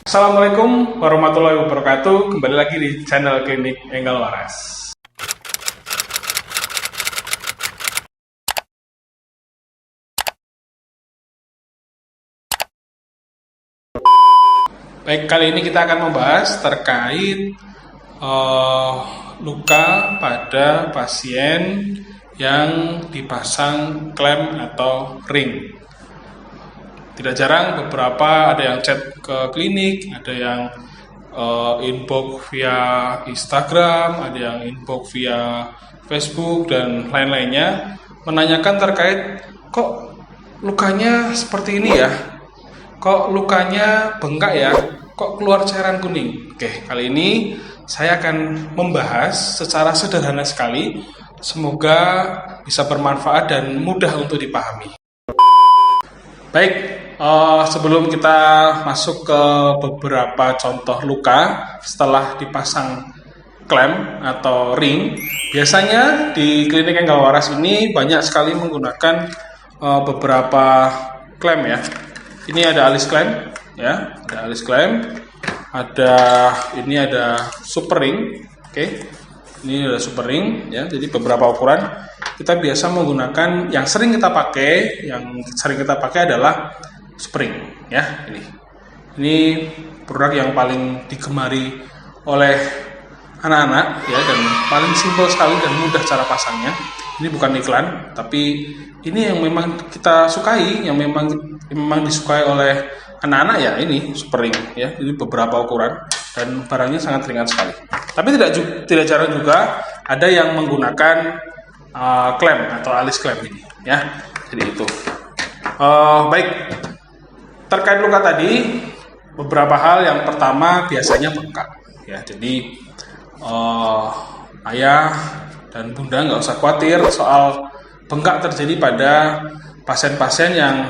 Assalamualaikum warahmatullahi wabarakatuh. Kembali lagi di channel Klinik Enggal Waras. Baik, kali ini kita akan membahas terkait luka pada pasien yang dipasang klem atau ring. Tidak jarang beberapa ada yang chat ke klinik, ada yang inbox via Instagram, ada yang inbox via Facebook dan lain-lainnya menanyakan terkait kok lukanya seperti ini ya, kok lukanya bengkak ya, kok keluar cairan kuning. Oke, kali ini saya akan membahas secara sederhana sekali, semoga bisa bermanfaat dan mudah untuk dipahami. Baik, sebelum kita masuk ke beberapa contoh luka setelah dipasang klem atau ring, biasanya di klinik Enggal Waras ini banyak sekali menggunakan beberapa klem ya. Ini ada alis klem ya, ada alis klem, ini ada super ring, oke. Ini ada super ring ya, jadi beberapa ukuran. Kita biasa menggunakan yang sering kita pakai adalah spring ya. Ini produk yang paling digemari oleh anak-anak ya, dan paling simpel sekali dan mudah cara pasangnya. Ini bukan iklan, tapi ini yang memang kita sukai, yang memang disukai oleh anak-anak ya. Ini super ring ya, ini beberapa ukuran dan barangnya sangat ringan sekali. Tapi tidak jarang juga ada yang menggunakan klem atau alis klem ini ya. Jadi itu baik, terkait luka tadi beberapa hal. Yang pertama biasanya bengkak ya. Jadi ayah dan bunda nggak usah khawatir soal bengkak terjadi pada pasien-pasien yang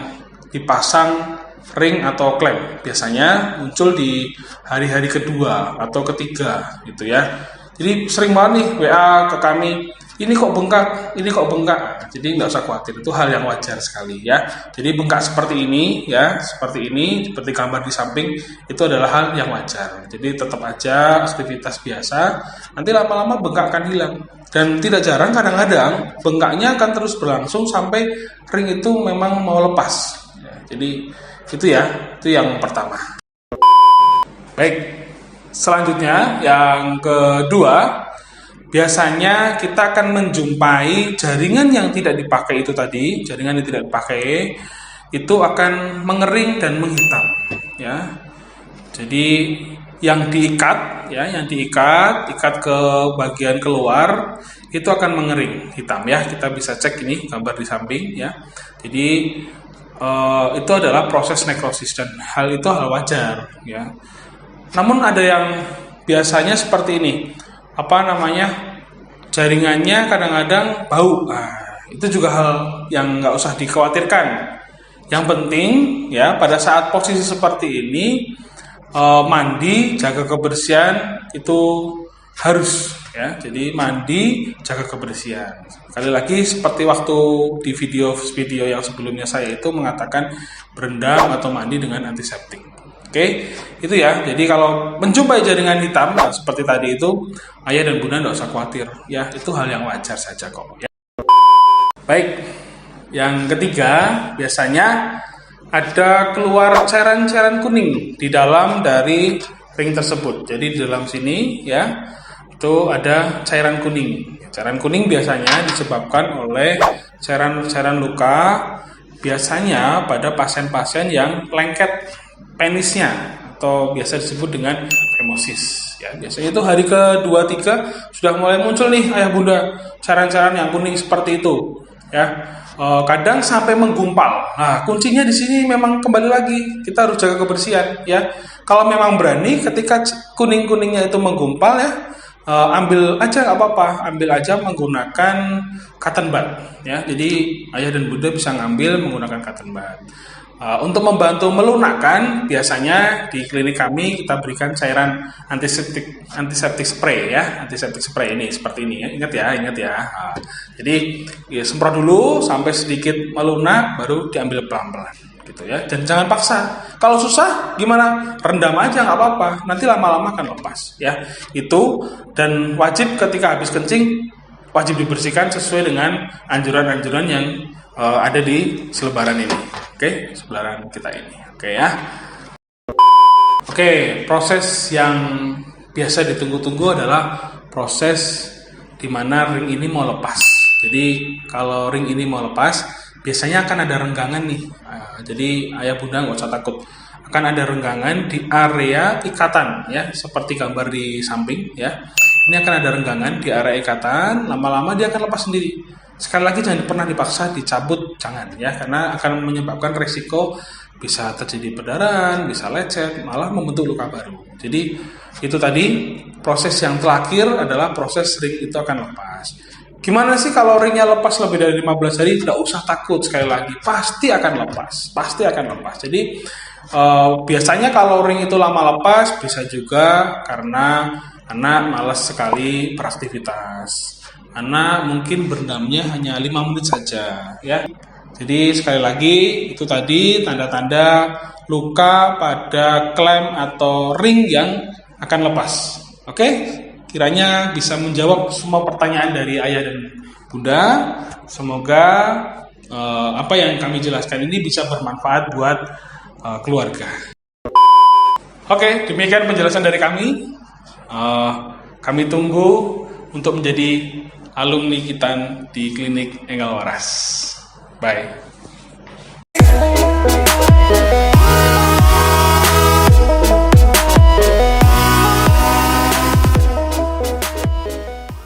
dipasang ring atau klem. Biasanya muncul di hari-hari kedua atau ketiga gitu ya. Jadi sering banget nih WA ke kami, ini kok bengkak, ini kok bengkak. Jadi nggak usah khawatir, itu hal yang wajar sekali ya. Jadi bengkak seperti ini ya, seperti gambar di samping, itu adalah hal yang wajar. Jadi tetap aja aktivitas biasa, nanti lama-lama bengkak akan hilang. Dan tidak jarang kadang-kadang bengkaknya akan terus berlangsung sampai ring itu memang mau lepas ya. Jadi itu ya, itu yang pertama. Baik, selanjutnya yang kedua, biasanya kita akan menjumpai jaringan yang tidak dipakai itu tadi, jaringan yang tidak dipakai itu akan mengering dan menghitam ya. Jadi yang diikat ke bagian keluar itu akan mengering hitam ya. Kita bisa cek ini gambar di samping ya. Jadi itu adalah proses nekrosis dan hal itu hal wajar ya. Namun ada yang biasanya seperti ini, jaringannya kadang-kadang bau. Itu juga hal yang nggak usah dikhawatirkan. Yang penting ya, pada saat posisi seperti ini mandi, jaga kebersihan itu harus ya. Jadi mandi, jaga kebersihan. Sekali lagi seperti waktu di video yang sebelumnya saya itu mengatakan berendam atau mandi dengan antiseptik. Oke, itu ya. Jadi kalau menjumpai jaringan hitam seperti tadi itu, ayah dan bunda tidak usah khawatir ya, itu hal yang wajar saja kok ya. Baik, yang ketiga biasanya ada keluar cairan-cairan kuning di dalam dari ring tersebut. Jadi di dalam sini ya, itu ada cairan kuning. Cairan kuning biasanya disebabkan oleh cairan luka, biasanya pada pasien-pasien yang lengket penisnya atau biasa disebut dengan femosis ya. Biasanya itu hari ke-2-3 sudah mulai muncul nih ayah bunda cairan-cairan yang kuning seperti itu ya. Kadang sampai menggumpal. Nah, kuncinya di sini memang kembali lagi kita harus jaga kebersihan ya. Kalau memang berani ketika kuning-kuningnya itu menggumpal ya, ambil aja nggak apa-apa, ambil aja menggunakan cotton bud ya. Jadi ayah dan bunda bisa ngambil menggunakan cotton bud. Untuk membantu melunakkan, biasanya di klinik kami kita berikan cairan antiseptik spray ya, antiseptik spray ini seperti ini ya. Ingat ya. Jadi ya, semprot dulu sampai sedikit melunak, baru diambil pelan-pelan. gitu ya. Dan jangan paksa. Kalau susah gimana? Rendam aja nggak apa-apa. Nanti lama-lama akan lepas ya. Itu, dan wajib ketika habis kencing wajib dibersihkan sesuai dengan anjuran-anjuran yang ada di selebaran ini. Oke, selebaran kita ini. Oke ya. Oke, proses yang biasa ditunggu-tunggu adalah proses di mana ring ini mau lepas. Jadi kalau ring ini mau lepas, biasanya akan ada renggangan nih. Jadi ayah bunda nggak usah takut. Akan ada renggangan di area ikatan ya, seperti gambar di samping ya. Ini akan ada renggangan di area ikatan, lama-lama dia akan lepas sendiri. Sekali lagi jangan pernah dipaksa dicabut, jangan ya, karena akan menyebabkan resiko bisa terjadi perdarahan, bisa lecet, malah membentuk luka baru. Jadi itu tadi proses yang terakhir adalah proses ring itu akan lepas. Gimana sih kalau ringnya lepas lebih dari 15 hari? Tidak usah takut, sekali lagi pasti akan lepas, pasti akan lepas. Jadi biasanya kalau ring itu lama lepas bisa juga karena anak malas sekali beraktivitas. Anak mungkin berendamnya hanya 5 menit saja ya. Jadi sekali lagi itu tadi tanda-tanda luka pada klem atau ring yang akan lepas. Oke? Kiranya bisa menjawab semua pertanyaan dari ayah dan bunda. Semoga apa yang kami jelaskan ini bisa bermanfaat buat keluarga. Oke, demikian penjelasan dari kami. Kami tunggu untuk menjadi alumni kita di klinik Enggal Waras. Bye.